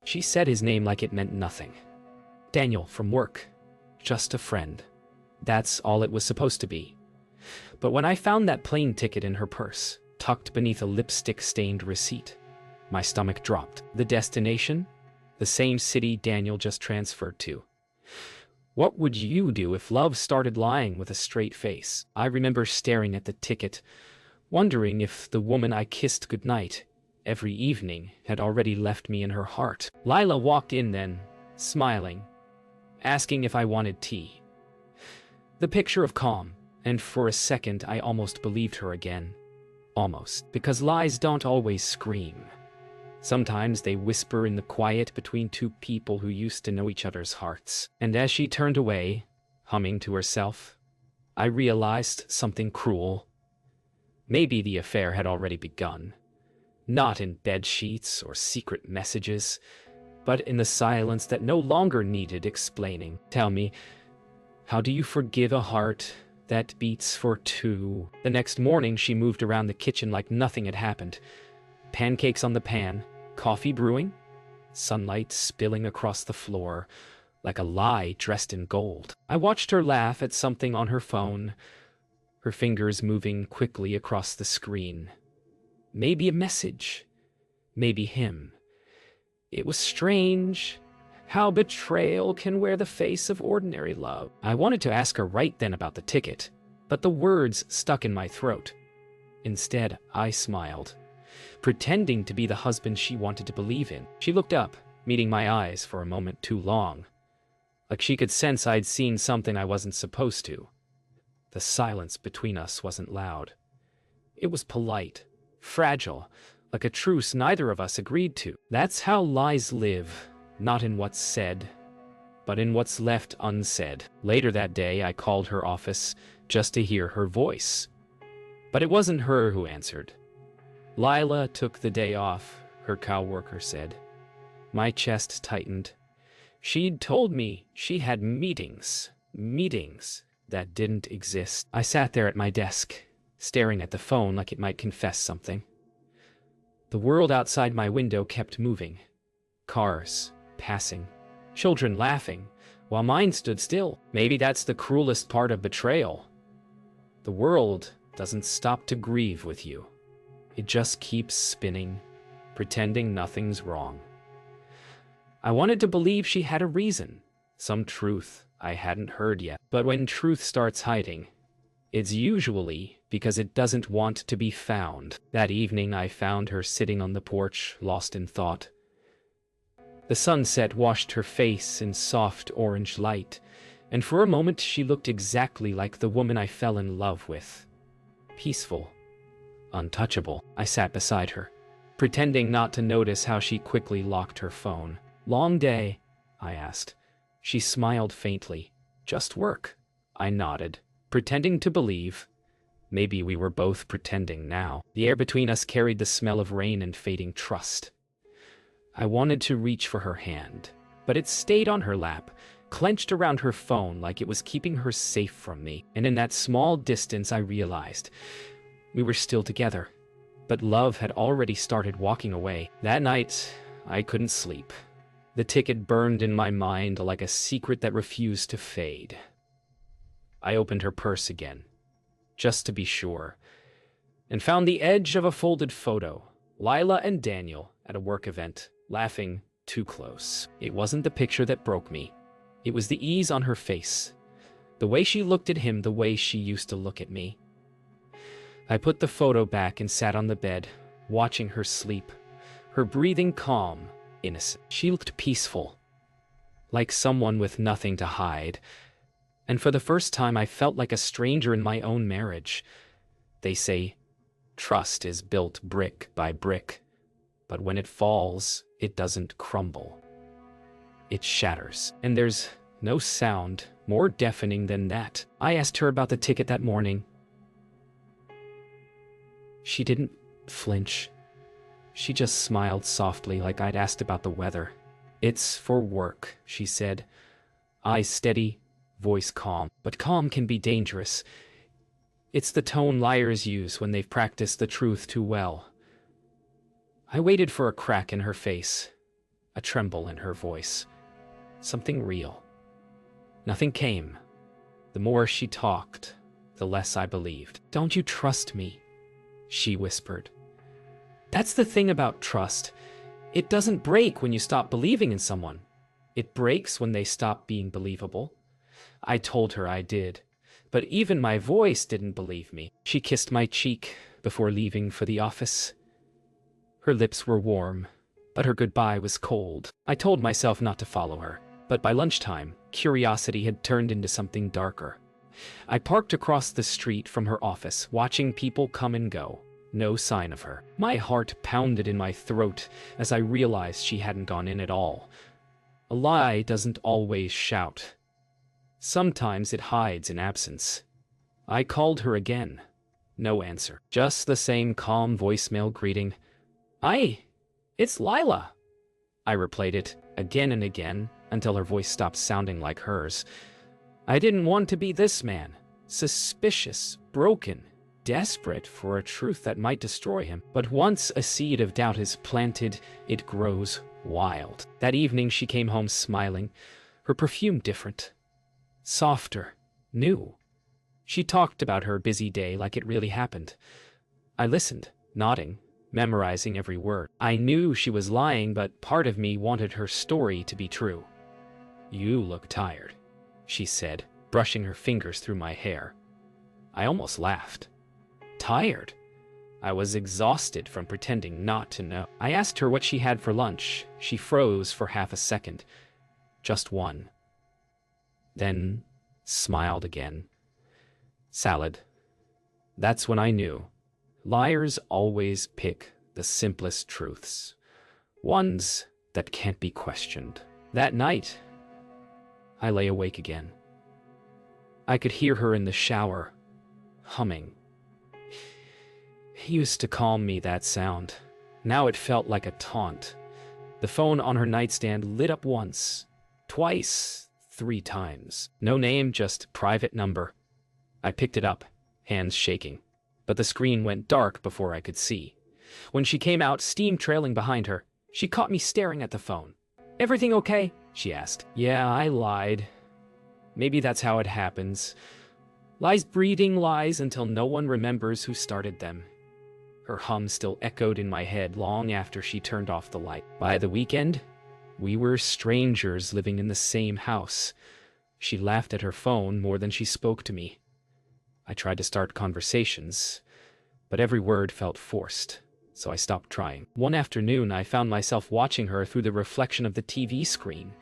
She said his name like it meant nothing. Daniel, from work. Just a friend. That's all it was supposed to be. But when I found that plane ticket in her purse, tucked beneath a lipstick-stained receipt, my stomach dropped. The destination? The same city Daniel just transferred to. What would you do if love started lying with a straight face? I remember staring at the ticket, wondering if the woman I kissed goodnight every evening had already left me in her heart. Lila walked in then, smiling, asking if I wanted tea. The picture of calm, and for a second I almost believed her again. Almost, because lies don't always scream. Sometimes they whisper in the quiet between two people who used to know each other's hearts. And as she turned away, humming to herself, I realized something cruel. Maybe the affair had already begun. Not in bed sheets or secret messages, but in the silence that no longer needed explaining. Tell me, how do you forgive a heart that beats for two? The next morning, she moved around the kitchen like nothing had happened. Pancakes on the pan, coffee brewing, sunlight spilling across the floor, like a lie dressed in gold. I watched her laugh at something on her phone, her fingers moving quickly across the screen. Maybe a message, maybe him. It was strange how betrayal can wear the face of ordinary love. I wanted to ask her right then about the ticket, but the words stuck in my throat. Instead, I smiled, pretending to be the husband she wanted to believe in. She looked up, meeting my eyes for a moment too long, like she could sense I'd seen something I wasn't supposed to. The silence between us wasn't loud. It was polite, fragile, like a truce neither of us agreed to. That's how lies live, not in what's said, but in what's left unsaid. Later that day, I called her office just to hear her voice. But it wasn't her who answered. Lila took the day off, her coworker said. My chest tightened. She'd told me she had meetings that didn't exist. I sat there at my desk, staring at the phone like it might confess something. The world outside my window kept moving. Cars passing, children laughing, while mine stood still. Maybe that's the cruelest part of betrayal. The world doesn't stop to grieve with you. It just keeps spinning, pretending nothing's wrong. I wanted to believe she had a reason, some truth I hadn't heard yet. But when truth starts hiding, it's usually because it doesn't want to be found. That evening, I found her sitting on the porch, lost in thought. The sunset washed her face in soft orange light, and for a moment she looked exactly like the woman I fell in love with. Peaceful, untouchable. I sat beside her, pretending not to notice how she quickly locked her phone. Long day? I asked. She smiled faintly. Just work. I nodded, pretending to believe. Maybe we were both pretending now. The air between us carried the smell of rain and fading trust. I wanted to reach for her hand, but it stayed on her lap, clenched around her phone like it was keeping her safe from me. And in that small distance, I realized we were still together, but love had already started walking away. That night, I couldn't sleep. The ticket burned in my mind like a secret that refused to fade. I opened her purse again, just to be sure, and found the edge of a folded photo, Lila and Daniel at a work event, laughing too close. It wasn't the picture that broke me. It was the ease on her face, the way she looked at him, the way she used to look at me. I put the photo back and sat on the bed, watching her sleep, her breathing calm, innocent. She looked peaceful, like someone with nothing to hide. And for the first time, I felt like a stranger in my own marriage. They say trust is built brick by brick, but when it falls, it doesn't crumble. It shatters. And there's no sound more deafening than that. I asked her about the ticket that morning. She didn't flinch. She just smiled softly like I'd asked about the weather. It's for work, she said. Eyes steady, voice calm. But calm can be dangerous. It's the tone liars use when they've practiced the truth too well. I waited for a crack in her face, a tremble in her voice. Something real. Nothing came. The more she talked, the less I believed. "Don't you trust me?" she whispered. "That's the thing about trust. It doesn't break when you stop believing in someone. It breaks when they stop being believable." I told her I did, but even my voice didn't believe me. She kissed my cheek before leaving for the office. Her lips were warm, but her goodbye was cold. I told myself not to follow her, but by lunchtime, curiosity had turned into something darker. I parked across the street from her office, watching people come and go. No sign of her. My heart pounded in my throat as I realized she hadn't gone in at all. A lie doesn't always shout. Sometimes it hides in absence. I called her again. No answer. Just the same calm voicemail greeting. "Hi, it's Lila." I replayed it again and again until her voice stopped sounding like hers. I didn't want to be this man. Suspicious, broken, desperate for a truth that might destroy him. But once a seed of doubt is planted, it grows wild. That evening she came home smiling, her perfume different. Softer, new. She talked about her busy day like it really happened. I listened, nodding, memorizing every word. I knew she was lying, but part of me wanted her story to be true. "You look tired," she said, brushing her fingers through my hair. I almost laughed. Tired? I was exhausted from pretending not to know. I asked her what she had for lunch. She froze for half a second. Just one. Then smiled again. "Salad." That's when I knew. Liars always pick the simplest truths. Ones that can't be questioned. That night, I lay awake again. I could hear her in the shower, humming. It used to calm me, that sound. Now it felt like a taunt. The phone on her nightstand lit up once, twice, 3 times. No name, just private number. I picked it up, hands shaking, but the screen went dark before I could see. When she came out, steam trailing behind her, she caught me staring at the phone. "Everything okay?" she asked. Yeah, I lied. Maybe that's how it happens. Lies breeding lies until no one remembers who started them. Her hum still echoed in my head long after she turned off the light. By the weekend, we were strangers living in the same house. She laughed at her phone more than she spoke to me. I tried to start conversations, but every word felt forced, so I stopped trying. One afternoon, I found myself watching her through the reflection of the TV screen.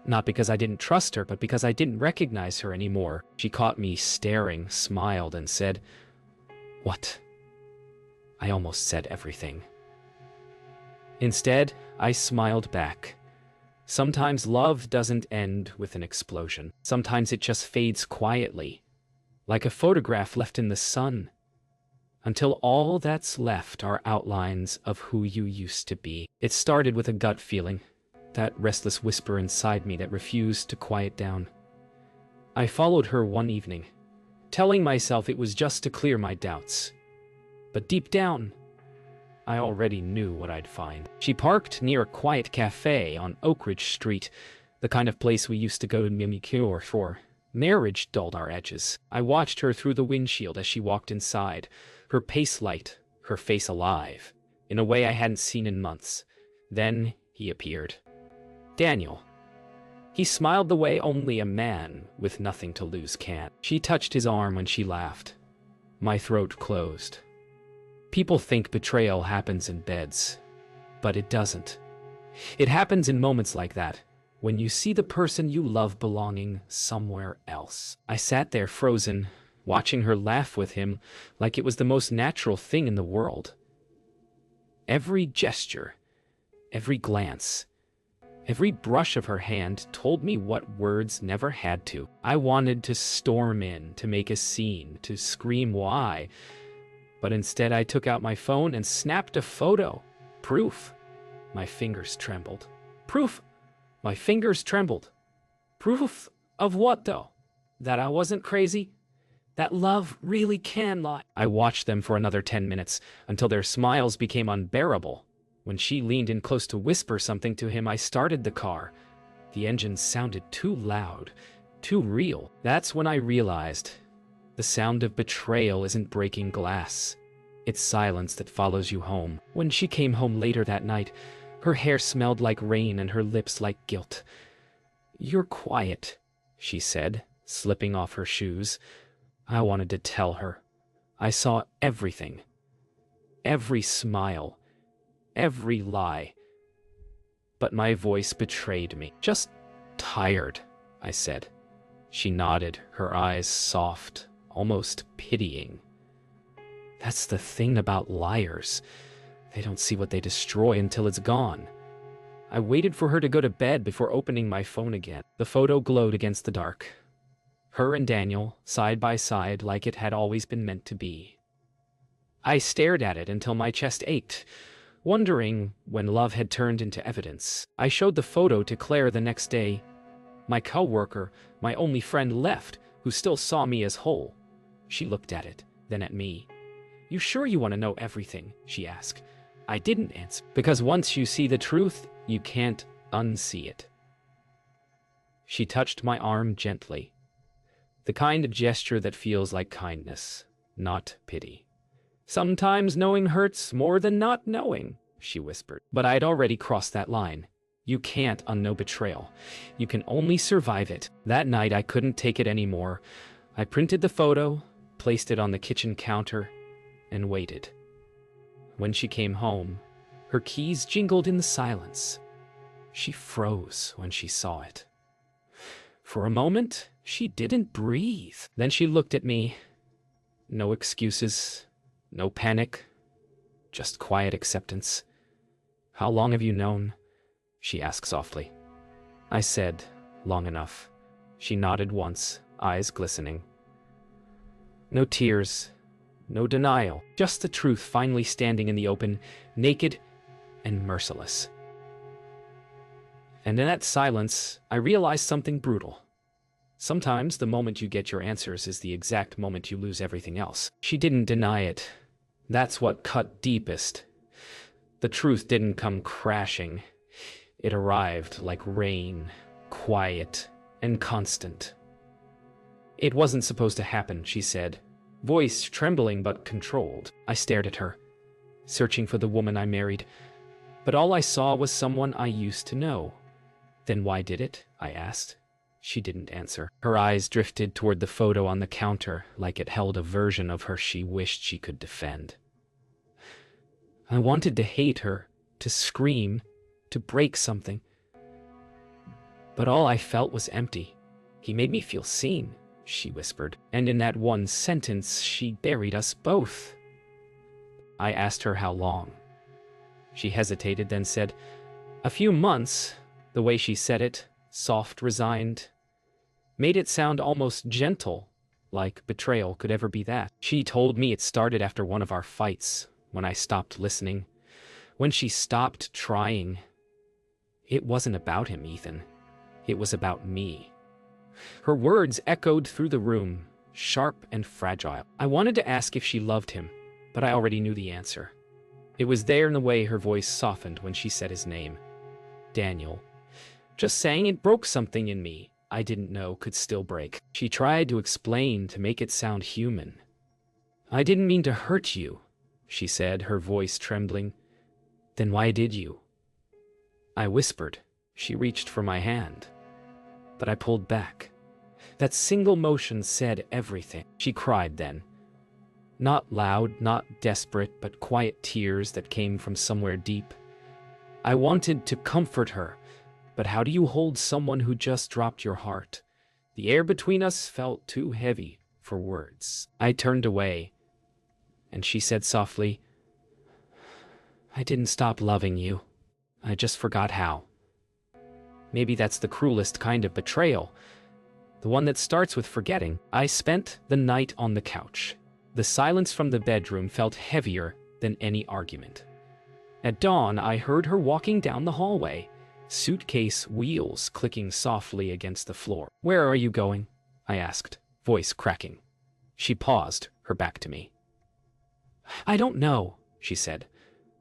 Not because I didn't trust her, but because I didn't recognize her anymore. She caught me staring, smiled, and said, "What?" I almost said everything. Instead, I smiled back. Sometimes love doesn't end with an explosion. Sometimes it just fades quietly, like a photograph left in the sun, until all that's left are outlines of who you used to be. It started with a gut feeling, that restless whisper inside me that refused to quiet down. I followed her one evening, telling myself it was just to clear my doubts. But deep down, I already knew what I'd find. She parked near a quiet cafe on Oak Ridge Street, the kind of place we used to go to mimicure for. Marriage dulled our edges. I watched her through the windshield as she walked inside, her pace light, her face alive, in a way I hadn't seen in months. Then he appeared. Daniel. He smiled the way only a man with nothing to lose can. She touched his arm when she laughed. My throat closed. People think betrayal happens in beds, but it doesn't. It happens in moments like that, when you see the person you love belonging somewhere else. I sat there frozen, watching her laugh with him like it was the most natural thing in the world. Every gesture, every glance, every brush of her hand told me what words never had to. I wanted to storm in, to make a scene, to scream why, but instead I took out my phone and snapped a photo. Proof. My fingers trembled. Proof. My fingers trembled. Proof of what, though? That I wasn't crazy? That love really can lie? I watched them for another 10 minutes, until their smiles became unbearable. When she leaned in close to whisper something to him, I started the car. The engine sounded too loud, too real. That's when I realized the sound of betrayal isn't breaking glass. It's silence that follows you home. When she came home later that night, her hair smelled like rain and her lips like guilt. "You're quiet," she said, slipping off her shoes. I wanted to tell her. I saw everything. Every smile. Every lie. But my voice betrayed me. "Just tired," I said. She nodded, her eyes soft, almost pitying. That's the thing about liars. They don't see what they destroy until it's gone. I waited for her to go to bed before opening my phone again. The photo glowed against the dark. Her and Daniel, side by side like it had always been meant to be. I stared at it until my chest ached, wondering when love had turned into evidence. I showed the photo to Claire the next day. My co-worker, my only friend left, who still saw me as whole. She looked at it, then at me. "You sure you want to know everything?" she asked. I didn't answer, because once you see the truth, you can't unsee it. She touched my arm gently. The kind of gesture that feels like kindness, not pity. "Sometimes knowing hurts more than not knowing," she whispered. But I'd already crossed that line. You can't unknow betrayal. You can only survive it. That night, I couldn't take it anymore. I printed the photo, placed it on the kitchen counter, and waited. When she came home, her keys jingled in the silence. She froze when she saw it. For a moment, she didn't breathe. Then she looked at me. No excuses, no panic, just quiet acceptance. "How long have you known?" she asked softly. I said, "Long enough." She nodded once, eyes glistening. No tears, no denial, just the truth finally standing in the open, naked and merciless. And in that silence, I realized something brutal. Sometimes the moment you get your answers is the exact moment you lose everything else. She didn't deny it. That's what cut deepest. The truth didn't come crashing. It arrived like rain, quiet and constant. "It wasn't supposed to happen," she said, voice trembling but controlled. I stared at her, searching for the woman I married, but all I saw was someone I used to know. "Then why did it?" I asked. She didn't answer. Her eyes drifted toward the photo on the counter, like it held a version of her she wished she could defend. I wanted to hate her, to scream, to break something. But all I felt was empty. "He made me feel seen," she whispered, and in that one sentence she buried us both. I asked her how long. She hesitated, then said, "A few months." The way she said it, soft, resigned, made it sound almost gentle, like betrayal could ever be that. She told me it started after one of our fights, when I stopped listening, when she stopped trying. It wasn't about him, Ethan. It was about me. Her words echoed through the room, sharp and fragile. I wanted to ask if she loved him, but I already knew the answer. It was there in the way her voice softened when she said his name. Daniel. Just saying it broke something in me I didn't know could still break. She tried to explain, to make it sound human. "I didn't mean to hurt you," she said, her voice trembling. "Then why did you?" I whispered. She reached for my hand, but I pulled back. That single motion said everything. She cried then. Not loud, not desperate, but quiet tears that came from somewhere deep. I wanted to comfort her, but how do you hold someone who just dropped your heart? The air between us felt too heavy for words. I turned away, and she said softly, "I didn't stop loving you. I just forgot how." Maybe that's the cruelest kind of betrayal, the one that starts with forgetting. I spent the night on the couch. The silence from the bedroom felt heavier than any argument. At dawn, I heard her walking down the hallway, suitcase wheels clicking softly against the floor. "Where are you going?" I asked, voice cracking. She paused, her back to me. "I don't know," she said,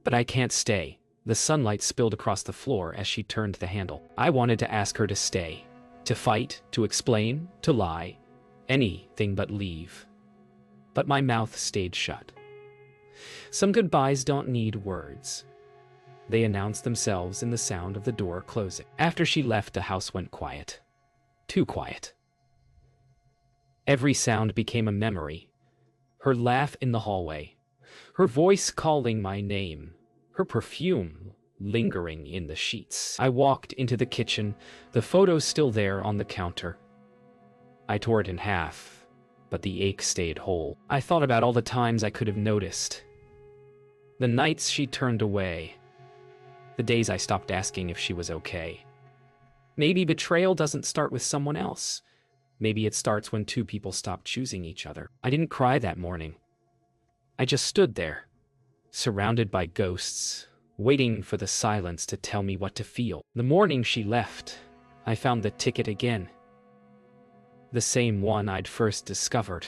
"but I can't stay. The sunlight spilled across the floor as she turned the handle. I wanted to ask her to stay, to fight, to explain, to lie, anything but leave. But my mouth stayed shut. Some goodbyes don't need words. They announce themselves in the sound of the door closing. After she left, the house went quiet. Too quiet. Every sound became a memory. Her laugh in the hallway, her voice calling my name, her perfume lingering in the sheets. I walked into the kitchen, the photo still there on the counter. I tore it in half, but the ache stayed whole. I thought about all the times I could have noticed. The nights she turned away. The days I stopped asking if she was okay. Maybe betrayal doesn't start with someone else. Maybe it starts when two people stop choosing each other. I didn't cry that morning. I just stood there, surrounded by ghosts, waiting for the silence to tell me what to feel. The morning she left, I found the ticket again. The same one I'd first discovered.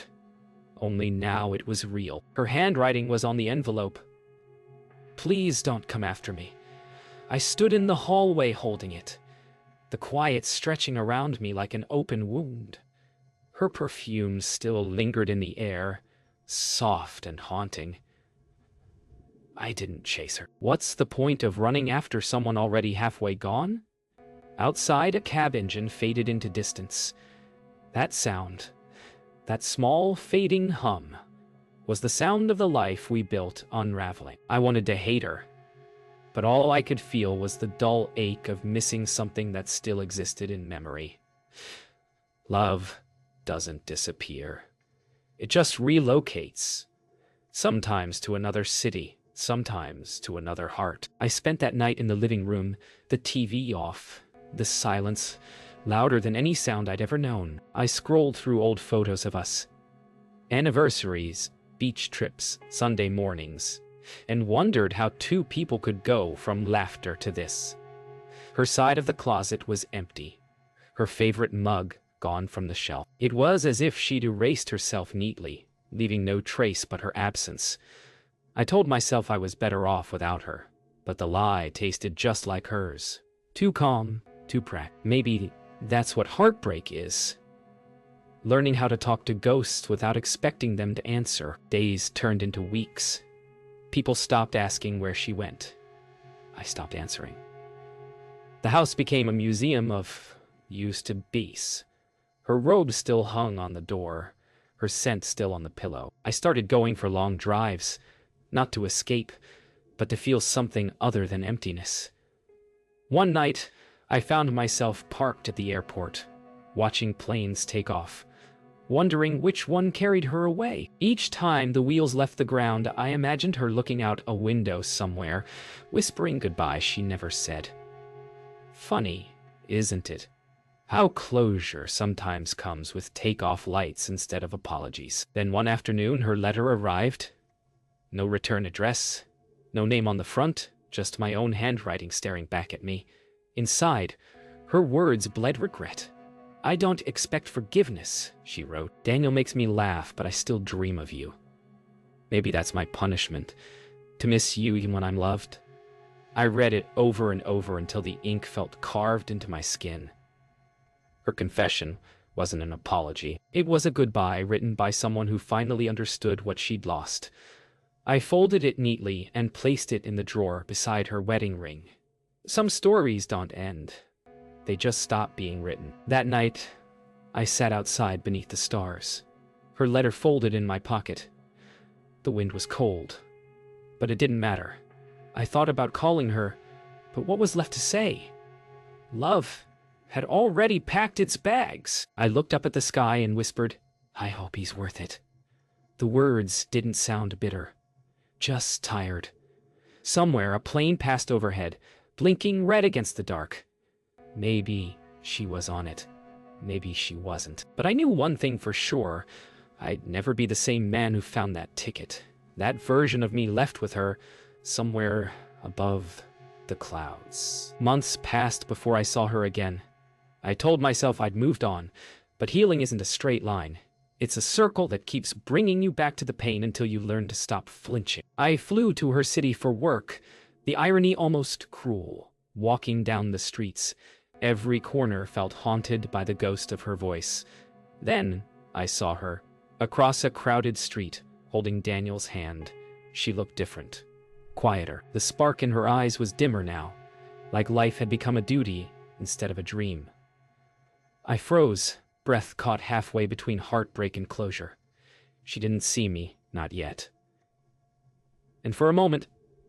Only now it was real. Her handwriting was on the envelope. "Please don't come after me." I stood in the hallway holding it, the quiet stretching around me like an open wound. Her perfume still lingered in the air, soft and haunting. I didn't chase her. What's the point of running after someone already halfway gone? Outside, a cab engine faded into distance. That sound, that small fading hum, was the sound of the life we built unraveling. I wanted to hate her, but all I could feel was the dull ache of missing something that still existed in memory. Love doesn't disappear. It just relocates. Sometimes to another city, sometimes to another heart. I spent that night in the living room, the TV off, the silence louder than any sound I'd ever known. I scrolled through old photos of us. Anniversaries, beach trips, Sunday mornings, and wondered how two people could go from laughter to this. Her side of the closet was empty, her favorite mug gone from the shelf. It was as if she'd erased herself neatly, leaving no trace but her absence. I told myself I was better off without her, but the lie tasted just like hers. Too calm, too practical. Maybe that's what heartbreak is. Learning how to talk to ghosts without expecting them to answer. Days turned into weeks. People stopped asking where she went. I stopped answering. The house became a museum of used to be's. Her robe still hung on the door, her scent still on the pillow. I started going for long drives, not to escape, but to feel something other than emptiness. One night, I found myself parked at the airport, watching planes take off, wondering which one carried her away. Each time the wheels left the ground, I imagined her looking out a window somewhere, whispering goodbye she never said. Funny, isn't it? How closure sometimes comes with takeoff lights instead of apologies. Then one afternoon, her letter arrived. No return address, no name on the front, just my own handwriting staring back at me. Inside, her words bled regret. "I don't expect forgiveness," she wrote. "Daniel makes me laugh, but I still dream of you. Maybe that's my punishment, to miss you even when I'm loved." I read it over and over until the ink felt carved into my skin. Her confession wasn't an apology. It was a goodbye written by someone who finally understood what she'd lost. I folded it neatly and placed it in the drawer beside her wedding ring. Some stories don't end. They just stop being written. That night, I sat outside beneath the stars, her letter folded in my pocket. The wind was cold, but it didn't matter. I thought about calling her, but what was left to say? Love had already packed its bags. I looked up at the sky and whispered, "I hope he's worth it." The words didn't sound bitter, just tired. Somewhere a plane passed overhead, blinking red against the dark. Maybe she was on it. Maybe she wasn't. But I knew one thing for sure. I'd never be the same man who found that ticket. That version of me left with her, somewhere above the clouds. Months passed before I saw her again. I told myself I'd moved on, but healing isn't a straight line. It's a circle that keeps bringing you back to the pain until you learn to stop flinching. I flew to her city for work. The irony almost cruel. Walking down the streets, every corner felt haunted by the ghost of her voice. Then I saw her, across a crowded street, holding Daniel's hand. She looked different, quieter. The spark in her eyes was dimmer now, like life had become a duty instead of a dream. I froze, breath caught halfway between heartbreak and closure. She didn't see me, not yet. And for a moment,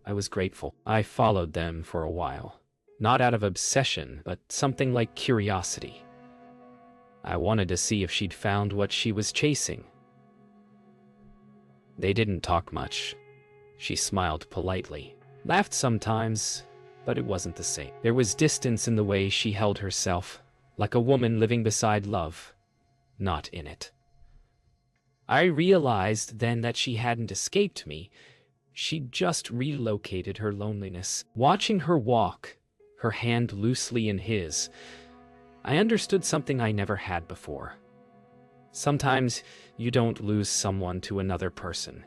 I was grateful. I followed them for a while, not out of obsession, but something like curiosity. I wanted to see if she'd found what she was chasing. They didn't talk much. She smiled politely, laughed sometimes, but it wasn't the same. There was distance in the way she held herself, like a woman living beside love, not in it. I realized then that she hadn't escaped me. She'd just relocated her loneliness. Watching her walk, her hand loosely in his, I understood something I never had before. Sometimes you don't lose someone to another person.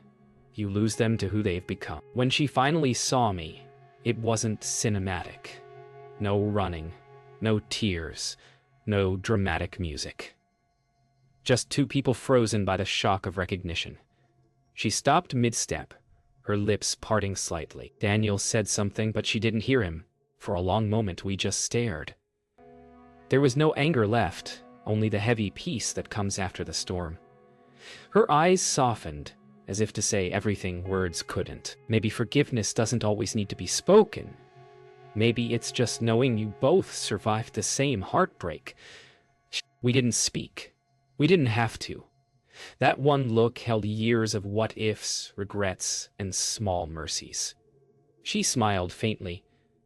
You lose them to who they've become. When she finally saw me, it wasn't cinematic. No running, no tears, no dramatic music. Just two people frozen by the shock of recognition. She stopped mid-step, her lips parting slightly. Daniel said something, but she didn't hear him. For a long moment, we just stared. There was no anger left, only the heavy peace that comes after the storm. Her eyes softened, as if to say everything words couldn't. Maybe forgiveness doesn't always need to be spoken. Maybe it's just knowing you both survived the same heartbreak. We didn't speak. We didn't have to. That one look held years of what-ifs, regrets, and small mercies. She smiled faintly,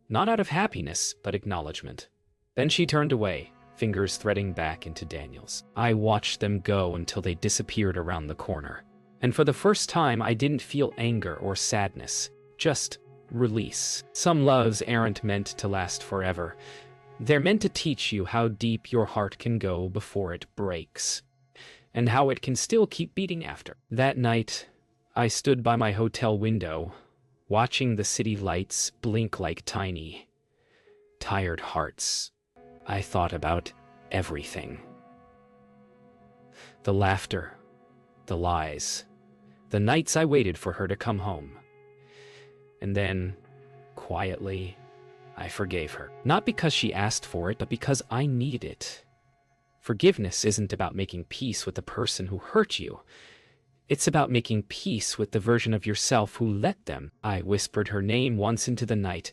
not out of happiness, but acknowledgement. Then she turned away, fingers threading back into Daniel's. I watched them go until they disappeared around the corner. And for the first time, I didn't feel anger or sadness, just release. Some loves aren't meant to last forever. They're meant to teach you how deep your heart can go before it breaks, and how it can still keep beating after. That night, I stood by my hotel window, watching the city lights blink like tiny, tired hearts. I thought about everything. The laughter, the lies, the nights I waited for her to come home. And then, quietly, I forgave her. Not because she asked for it, but because I needed it. Forgiveness isn't about making peace with the person who hurt you. It's about making peace with the version of yourself who let them. I whispered her name once into the night.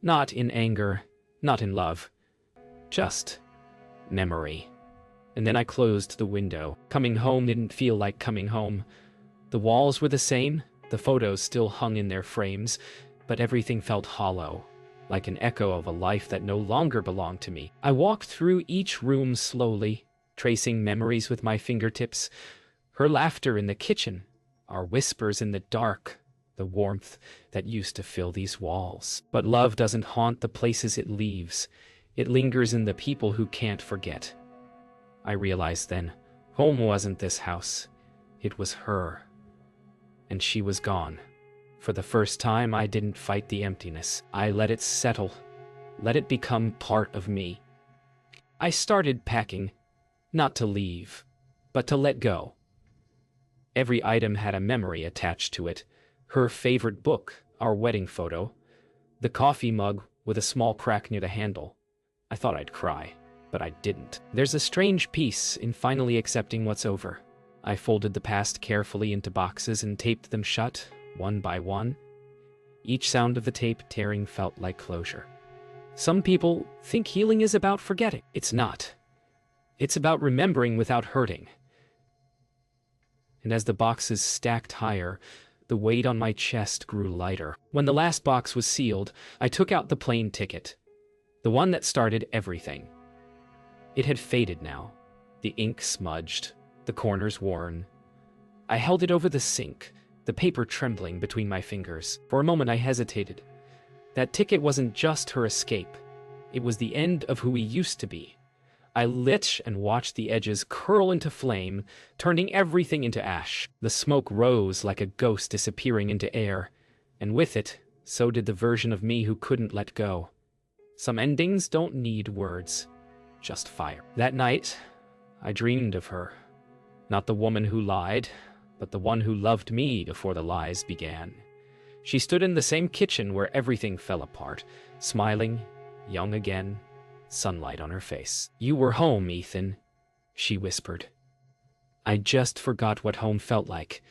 Not in anger, not in love. Just memory. And then I closed the window. Coming home didn't feel like coming home. The walls were the same, the photos still hung in their frames, but everything felt hollow, like an echo of a life that no longer belonged to me. I walked through each room slowly, tracing memories with my fingertips. Her laughter in the kitchen, our whispers in the dark, the warmth that used to fill these walls. But love doesn't haunt the places it leaves. It lingers in the people who can't forget. I realized then, home wasn't this house. It was her. And she was gone. For the first time, I didn't fight the emptiness. I let it settle. Let it become part of me. I started packing, not to leave, but to let go. Every item had a memory attached to it. Her favorite book, our wedding photo, the coffee mug with a small crack near the handle. I thought I'd cry, but I didn't. There's a strange peace in finally accepting what's over. I folded the past carefully into boxes and taped them shut, one by one. Each sound of the tape tearing felt like closure. Some people think healing is about forgetting. It's not. It's about remembering without hurting. And as the boxes stacked higher, the weight on my chest grew lighter. When the last box was sealed, I took out the plane ticket, the one that started everything. It had faded now, the ink smudged, the corners worn. I held it over the sink, the paper trembling between my fingers. For a moment I hesitated. That ticket wasn't just her escape. It was the end of who we used to be. I lit and watched the edges curl into flame, turning everything into ash. The smoke rose like a ghost disappearing into air, and with it, So did the version of me who couldn't let go. Some endings don't need words, just fire. That night, I dreamed of her. Not the woman who lied, but the one who loved me before the lies began. She stood in the same kitchen where everything fell apart, smiling, young again, sunlight on her face. "You were home, Ethan," she whispered. I just forgot what home felt like.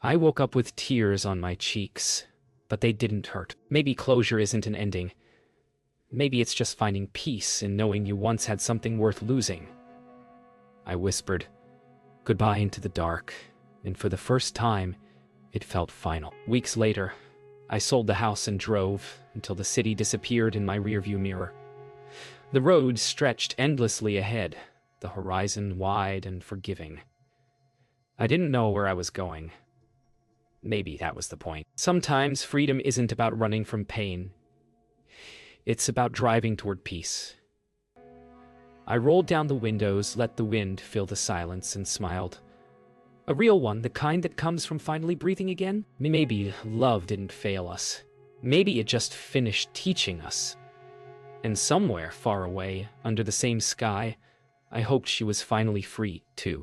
I woke up with tears on my cheeks, but they didn't hurt. Maybe closure isn't an ending. Maybe it's just finding peace in knowing you once had something worth losing. I whispered goodbye into the dark, and for the first time, it felt final. Weeks later, I sold the house and drove until the city disappeared in my rearview mirror. The road stretched endlessly ahead, the horizon wide and forgiving. I didn't know where I was going. Maybe that was the point. Sometimes freedom isn't about running from pain. It's about driving toward peace. I rolled down the windows, let the wind fill the silence, and smiled. A real one, the kind that comes from finally breathing again? Maybe love didn't fail us. Maybe it just finished teaching us. And somewhere far away, under the same sky, I hoped she was finally free, too.